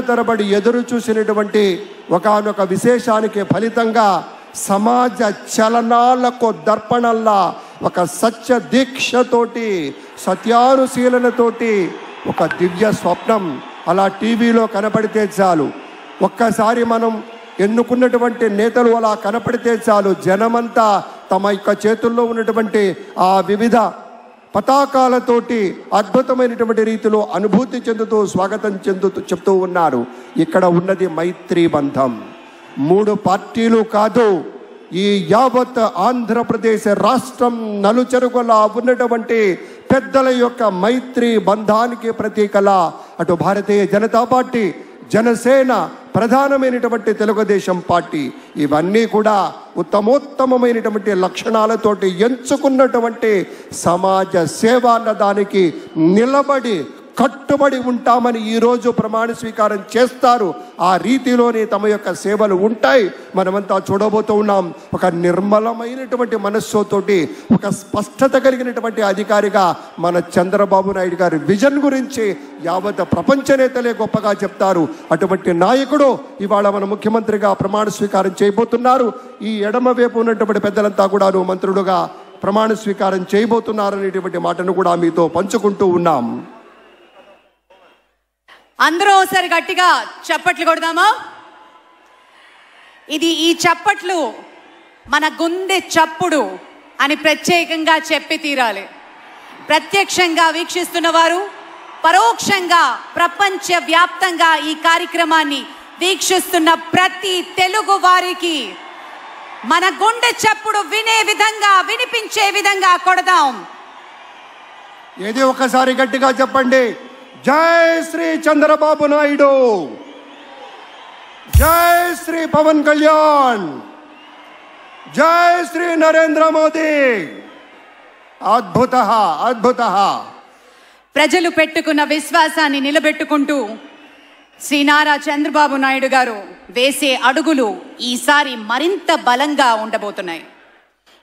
తరబడి ఎదురు చూసినటువంటి ఒకానొక విశేషానికి ఫలితంగా సమాజ చలనాలకు దర్పణంలా ఒక సత్య దీక్షతోటి సత్యానుశీలనతోటి ఒక దివ్య స్వప్నం అలా టీవీలో కనపడితే చాలు, ఒక్కసారి మనం ఎన్నుకున్నటువంటి నేతలు అలా కనపడితే చాలు, జనమంతా తమ యొక్క చేతుల్లో ఉన్నటువంటి ఆ వివిధ పతాకాలతోటి అద్భుతమైనటువంటి రీతిలో అనుభూతి చెందుతూ స్వాగతం చెప్తూ ఉన్నారు. ఇక్కడ ఉన్నది మైత్రీ బంధం. 3 పార్టీలు కాదు, ఈ యావత్ ఆంధ్రప్రదేశ్ రాష్ట్రం నలుచెరుగులా ఉన్నటువంటి పెద్దల యొక్క మైత్రీ బంధానికి ప్రతీకలా అటు భారతీయ జనతా పార్టీ, జనసేన, ప్రధానమైనటువంటి తెలుగుదేశం పార్టీ ఇవన్నీ కూడా ఉత్తమోత్తమైనటువంటి లక్షణాలతోటి ఎంచుకున్నటువంటి సమాజ సేవ అన్న దానికి నిలబడి కట్టుబడి ఉంటామని ఈరోజు ప్రమాణ స్వీకారం చేస్తారు. ఆ రీతిలోనే తమ యొక్క సేవలు ఉంటాయి. మనమంతా చూడబోతూ ఉన్నాం. ఒక నిర్మలమైనటువంటి మనస్సుతోటి ఒక స్పష్టత కలిగినటువంటి అధికారిగా మన చంద్రబాబు నాయుడు గారి విజన్ గురించి యావత్ ప్రపంచ నేతలే గొప్పగా చెప్తారు. అటువంటి నాయకుడు ఇవాళ మన ముఖ్యమంత్రిగా ప్రమాణ స్వీకారం చేయబోతున్నారు. ఈ ఎడమ వైపు ఉన్నటువంటి పెద్దలంతా కూడా మంత్రులుగా ప్రమాణ స్వీకారం చేయబోతున్నారు అనేటువంటి మాటను కూడా మీతో పంచుకుంటూ ఉన్నాం. అందరూ ఒకసారి గట్టిగా చప్పట్లు కొడదామా? ఈ చప్పట్లు మన గుండె చప్పుడు అని ప్రత్యేకంగా చెప్పి తీరాలి. ప్రత్యక్షంగా వీక్షిస్తున్న వారు, పరోక్షంగా ప్రపంచ వ్యాప్తంగా ఈ కార్యక్రమాన్ని వీక్షిస్తున్న ప్రతి తెలుగు వారికి మన గుండె చప్పుడు వినే విధంగా, వినిపించే విధంగా కొడదాం. ఏది ఒకసారి గట్టిగా చెప్పండి. జై శ్రీ చంద్రబాబు నాయుడు, జై శ్రీ పవన్ కళ్యాణ్, జై శ్రీ నరేంద్ర మోదీ. అద్భుతః అద్భుతః. ప్రజలు పెట్టుకున్న విశ్వాసాన్ని నిలబెట్టుకుంటూ శ్రీ నారా చంద్రబాబు నాయుడు గారు వేసే అడుగులు ఈసారి మరింత బలంగా ఉండబోతున్నాయి.